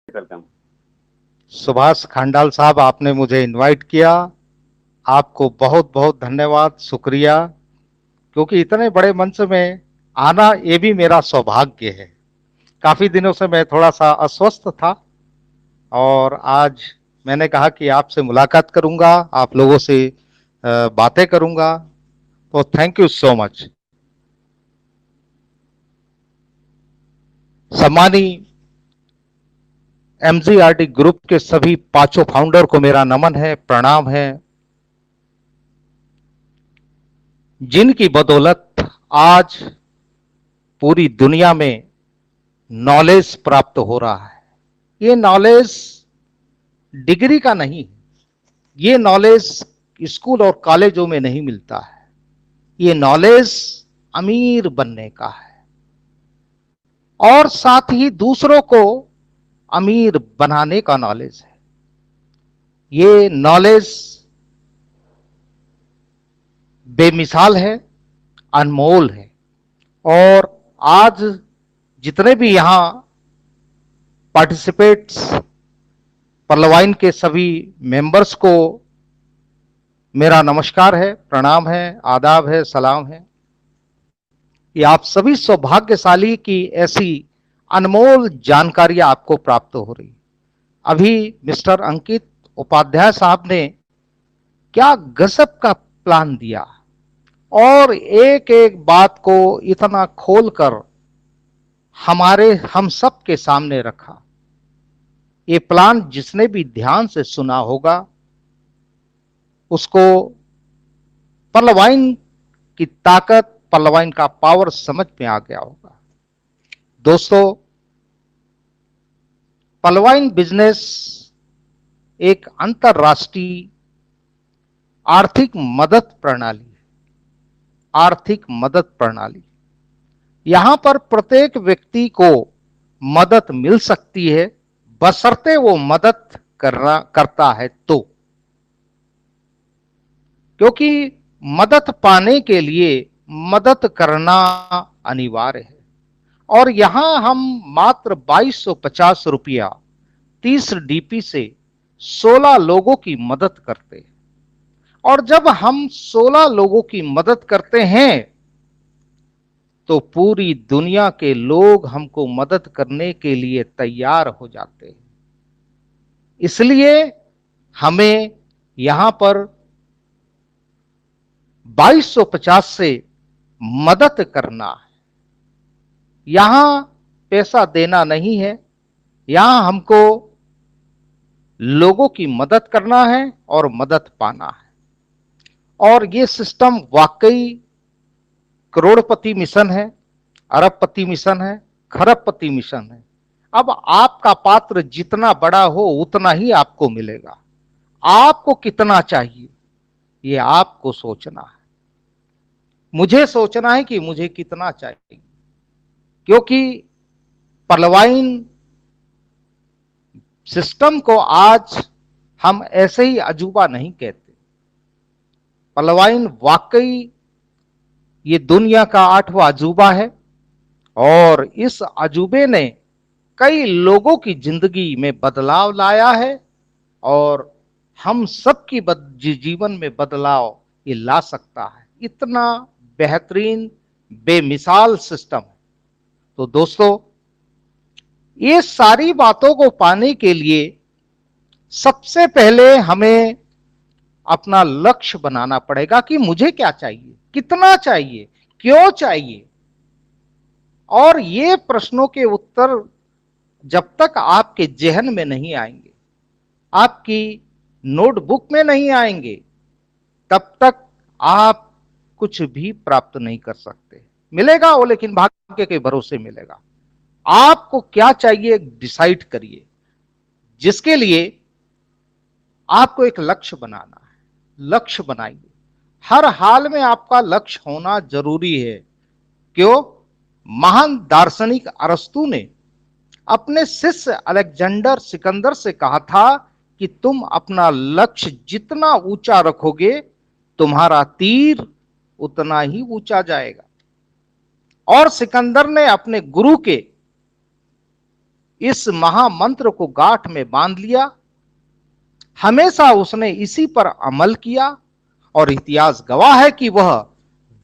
Welcome. Subhash खांडाल साहब, आपने मुझे इनवाइट किया। आपको बहुत बहुत धन्यवाद, शुक्रिया। क्योंकि इतने बड़े मंच में आना ये भी मेरा सौभाग्य है। काफी दिनों से मैं थोड़ा सा अस्वस्थ था और आज मैंने कहा कि आपसे मुलाकात करूंगा, आप लोगों से बातें करूंगा। तो थैंक यू सो मच। सम्मानी एमजीआरटी ग्रुप के सभी पांचों फाउंडर को मेरा नमन है, प्रणाम है, जिनकी बदौलत आज पूरी दुनिया में नॉलेज प्राप्त हो रहा है। ये नॉलेज डिग्री का नहीं, ये नॉलेज स्कूल और कॉलेजों में नहीं मिलता है। ये नॉलेज अमीर बनने का है और साथ ही दूसरों को अमीर बनाने का नॉलेज है। ये नॉलेज बेमिसाल है, अनमोल है। और आज जितने भी यहां पार्टिसिपेट्स, पर्लवाइन के सभी मेंबर्स को मेरा नमस्कार है, प्रणाम है, आदाब है, सलाम है। ये आप सभी सौभाग्यशाली की ऐसी अनमोल जानकारियां आपको प्राप्त हो रही। अभी मिस्टर अंकित उपाध्याय साहब ने क्या गजब का प्लान दिया और एक एक बात को इतना खोलकर हम सब के सामने रखा। ये प्लान जिसने भी ध्यान से सुना होगा उसको पर्लवाइन की ताकत, पर्लवाइन का पावर समझ में आ गया होगा। दोस्तों, पर्लवाइन बिजनेस एक अंतरराष्ट्रीय आर्थिक मदद प्रणाली है। आर्थिक मदद प्रणाली, यहां पर प्रत्येक व्यक्ति को मदद मिल सकती है, बशर्ते वो मदद करता है तो। क्योंकि मदद पाने के लिए मदद करना अनिवार्य है। और यहां हम मात्र 2250 रुपया 30 डीपी से 16 लोगों की मदद करते हैं। और जब हम 16 लोगों की मदद करते हैं तो पूरी दुनिया के लोग हमको मदद करने के लिए तैयार हो जाते हैं। इसलिए हमें यहां पर 2250 से मदद करना है। यहां पैसा देना नहीं है, यहां हमको लोगों की मदद करना है और मदद पाना है। और ये सिस्टम वाकई करोड़पति मिशन है, अरबपति मिशन है, खरबपति मिशन है। अब आपका पात्र जितना बड़ा हो उतना ही आपको मिलेगा। आपको कितना चाहिए ये आपको सोचना है। मुझे सोचना है कि मुझे कितना चाहिए। क्योंकि पर्लवाइन सिस्टम को आज हम ऐसे ही अजूबा नहीं कहते। पर्लवाइन वाकई ये दुनिया का 8वां अजूबा है और इस अजूबे ने कई लोगों की जिंदगी में बदलाव लाया है और हम सबकी जीवन में बदलाव ये ला सकता है। इतना बेहतरीन, बेमिसाल सिस्टम है। तो दोस्तों, ये सारी बातों को पाने के लिए सबसे पहले हमें अपना लक्ष्य बनाना पड़ेगा कि मुझे क्या चाहिए, कितना चाहिए, क्यों चाहिए। और ये प्रश्नों के उत्तर जब तक आपके जहन में नहीं आएंगे, आपकी नोटबुक में नहीं आएंगे, तब तक आप कुछ भी प्राप्त नहीं कर सकते। मिलेगा वो, लेकिन भाग्य के भरोसे मिलेगा। आपको क्या चाहिए डिसाइड करिए, जिसके लिए आपको एक लक्ष्य बनाना है। लक्ष्य बनाइए। हर हाल में आपका लक्ष्य होना जरूरी है। क्यों? महान दार्शनिक अरस्तु ने अपने शिष्य अलेक्जेंडर सिकंदर से कहा था कि तुम अपना लक्ष्य जितना ऊंचा रखोगे, तुम्हारा तीर उतना ही ऊंचा जाएगा। और सिकंदर ने अपने गुरु के इस महामंत्र को गांठ में बांध लिया, हमेशा उसने इसी पर अमल किया और इतिहास गवाह है कि वह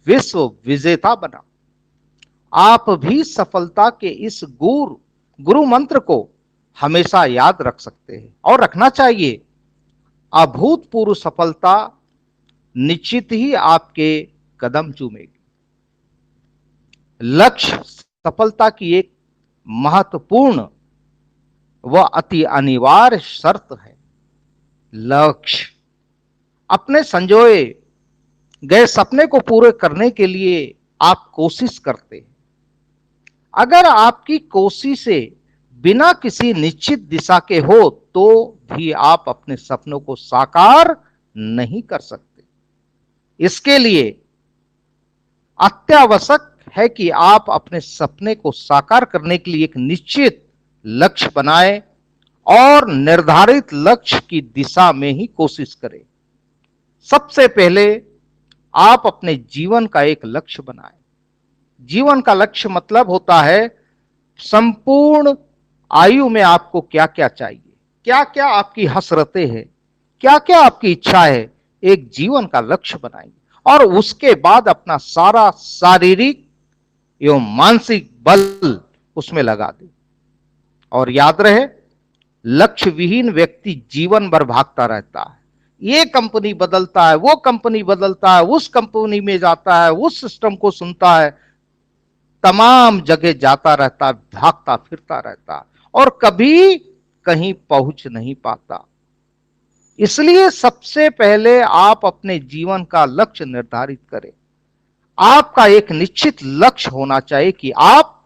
विश्व विजेता बना। आप भी सफलता के इस गुरु मंत्र को हमेशा याद रख सकते हैं और रखना चाहिए। अभूतपूर्व सफलता निश्चित ही आपके कदम चूमेगी। लक्ष्य सफलता की एक महत्वपूर्ण व अति अनिवार्य शर्त है। लक्ष्य अपने संजोए गए सपने को पूरे करने के लिए आप कोशिश करते हैं। अगर आपकी कोशिशें बिना किसी निश्चित दिशा के हो तो भी आप अपने सपनों को साकार नहीं कर सकते। इसके लिए अत्यावश्यक है कि आप अपने सपने को साकार करने के लिए एक निश्चित लक्ष्य बनाएं और निर्धारित लक्ष्य की दिशा में ही कोशिश करें। सबसे पहले आप अपने जीवन का एक लक्ष्य बनाएं। जीवन का लक्ष्य मतलब होता है संपूर्ण आयु में आपको क्या क्या चाहिए, क्या क्या आपकी हसरतें हैं, क्या क्या आपकी इच्छा है। एक जीवन का लक्ष्य बनाइए और उसके बाद अपना सारा शारीरिक एवं मानसिक बल उसमें लगा दे। और याद रहे, लक्ष्य विहीन व्यक्ति जीवन भर भागता रहता है। ये कंपनी बदलता है, वो कंपनी बदलता है, उस कंपनी में जाता है, उस सिस्टम को सुनता है, तमाम जगह जाता रहता है, भागता फिरता रहता है और कभी कहीं पहुंच नहीं पाता। इसलिए सबसे पहले आप अपने जीवन का लक्ष्य निर्धारित करें। आपका एक निश्चित लक्ष्य होना चाहिए कि आप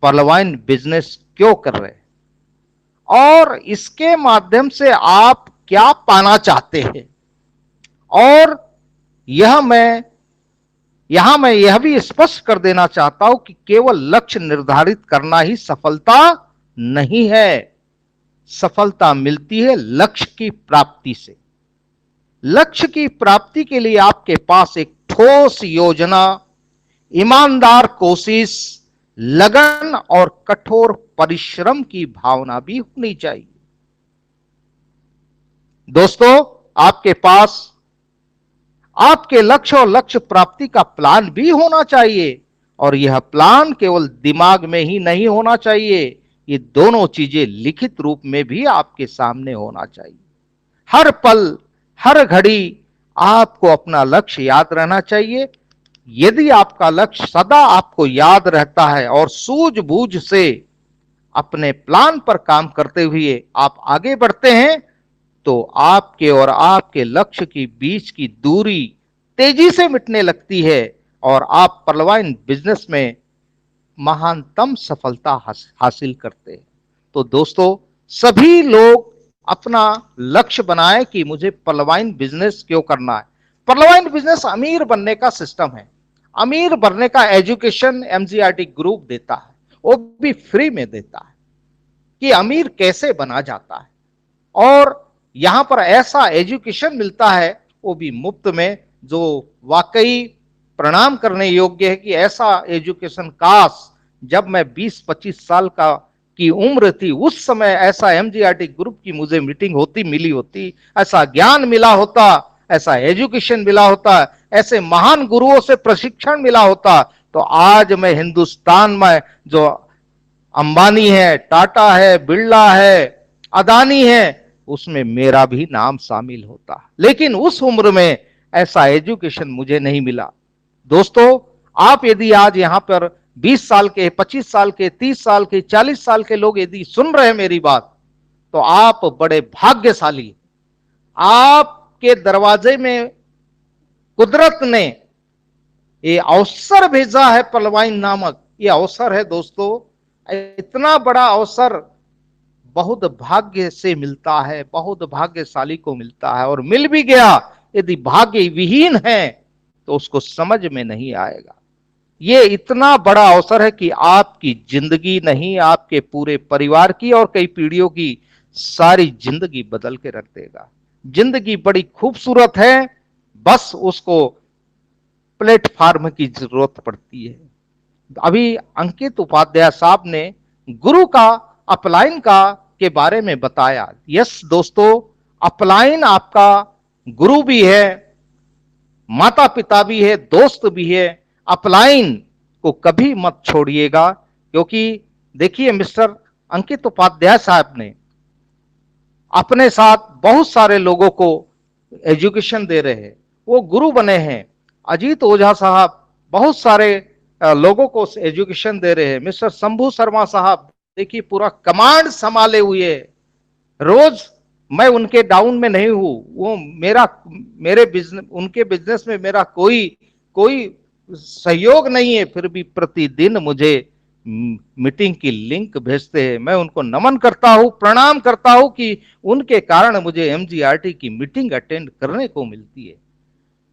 पलवाइन बिजनेस क्यों कर रहे हैं और इसके माध्यम से आप क्या पाना चाहते हैं। और यहां मैं यह भी स्पष्ट कर देना चाहता हूं कि केवल लक्ष्य निर्धारित करना ही सफलता नहीं है। सफलता मिलती है लक्ष्य की प्राप्ति से। लक्ष्य की प्राप्ति के लिए आपके पास एक ठोस योजना, ईमानदार कोशिश, लगन और कठोर परिश्रम की भावना भी होनी चाहिए। दोस्तों, आपके पास आपके लक्ष्य और लक्ष्य प्राप्ति का प्लान भी होना चाहिए और यह प्लान केवल दिमाग में ही नहीं होना चाहिए, ये दोनों चीजें लिखित रूप में भी आपके सामने होना चाहिए। हर पल हर घड़ी आपको अपना लक्ष्य याद रहना चाहिए। यदि आपका लक्ष्य सदा आपको याद रहता है और सूझबूझ से अपने प्लान पर काम करते हुए आप आगे बढ़ते हैं तो आपके और आपके लक्ष्य के बीच की दूरी तेजी से मिटने लगती है और आप पलवाइन बिजनेस में महानतम सफलता हासिल करते हैं। तो दोस्तों, सभी लोग अपना लक्ष्य बनाए कि मुझे पलवाइन बिजनेस क्यों करना है। पलवाइन बिजनेस अमीर बनने का सिस्टम है। अमीर बनने का एजुकेशन एमजीआरटी ग्रुप देता है, वो भी फ्री में देता है कि अमीर कैसे बना जाता है। और यहां पर ऐसा एजुकेशन मिलता है वो भी मुफ्त में, जो वाकई प्रणाम करने योग्य है कि ऐसा एजुकेशन काश जब मैं 20-25 साल की उम्र थी उस समय ऐसा एमजीआरटी ग्रुप की मुझे मीटिंग मिली होती, ऐसा ज्ञान मिला होता, ऐसा एजुकेशन मिला होता, ऐसे महान गुरुओं से प्रशिक्षण मिला होता, तो आज मैं हिंदुस्तान में जो अंबानी है, टाटा है, बिरला है, अदानी है, उसमें मेरा भी नाम शामिल होता। लेकिन उस उम्र में ऐसा एजुकेशन मुझे नहीं मिला। दोस्तों, आप यदि आज यहां पर 20 साल के, 25 साल के, 30 साल के, 40 साल के लोग यदि सुन रहे हैं मेरी बात, तो आप बड़े भाग्यशाली। आपके दरवाजे में कुदरत ने ये अवसर भेजा है, पलवाइन नामक ये अवसर है। दोस्तों, इतना बड़ा अवसर बहुत भाग्य से मिलता है, बहुत भाग्यशाली को मिलता है, और मिल भी गया यदि भाग्य विहीन है तो उसको समझ में नहीं आएगा। ये इतना बड़ा अवसर है कि आपकी जिंदगी नहीं, आपके पूरे परिवार की और कई पीढ़ियों की सारी जिंदगी बदल के रख देगा। जिंदगी बड़ी खूबसूरत है, बस उसको प्लेटफॉर्म की जरूरत पड़ती है। अभी अंकित उपाध्याय साहब ने गुरु का अपलाइन का के बारे में बताया। यस दोस्तों, अपलाइन आपका गुरु भी है, माता पिता भी है, दोस्त भी है। अपलाइन को कभी मत छोड़िएगा, क्योंकि देखिए मिस्टर अंकित उपाध्याय साहब ने अपने साथ बहुत सारे लोगों को एजुकेशन दे रहे हैं, वो गुरु बने हैं। अजीत ओझा साहब बहुत सारे लोगों को एजुकेशन दे रहे हैं। मिस्टर शंभू शर्मा साहब देखिए पूरा कमांड संभाले हुए, रोज मैं उनके डाउन में नहीं हूं, वो मेरे बिजनेस, उनके बिजनेस में मेरा कोई सहयोग नहीं है, फिर भी प्रतिदिन मुझे मीटिंग की लिंक भेजते हैं। मैं उनको नमन करता हूं, प्रणाम करता हूं कि उनके कारण मुझे एमजीआरटी की मीटिंग अटेंड करने को मिलती है।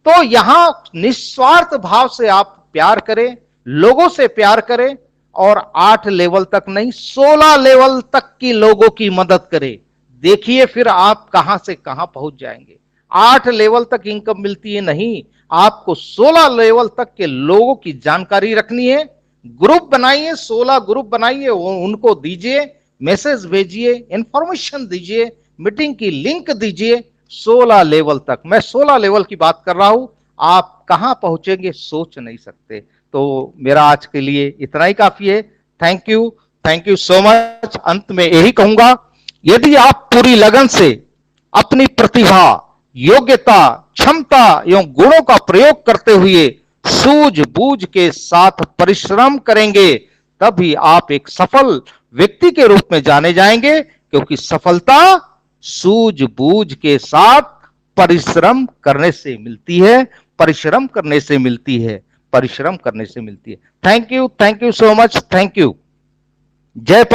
तो यहां निस्वार्थ भाव से आप प्यार करें, लोगों से प्यार करें, और 8 लेवल तक नहीं 16 लेवल तक की लोगों की मदद करें। देखिए फिर आप कहां से कहां पहुंच जाएंगे। 8 लेवल तक इनकम मिलती है नहीं, आपको 16 लेवल तक के लोगों की जानकारी रखनी है। ग्रुप बनाइए, 16 ग्रुप बनाइए, उनको दीजिए, मैसेज भेजिए, इंफॉर्मेशन दीजिए, मीटिंग की लिंक दीजिए। 16 लेवल तक, मैं 16 लेवल की बात कर रहा हूं, आप कहां पहुंचेंगे सोच नहीं सकते। तो मेरा आज के लिए इतना ही काफी है। Thank you so much. अंत में यही कहूंगा, यदि आप पूरी लगन से अपनी प्रतिभा, योग्यता, क्षमता एवं गुणों का प्रयोग करते हुए सूझबूझ के साथ परिश्रम करेंगे, तभी आप एक सफल व्यक्ति के रूप में जाने जाएंगे, क्योंकि सफलता सूझबूझ के साथ परिश्रम करने से मिलती है, परिश्रम करने से मिलती है, परिश्रम करने से मिलती है। Thank you so much. Thank you. जय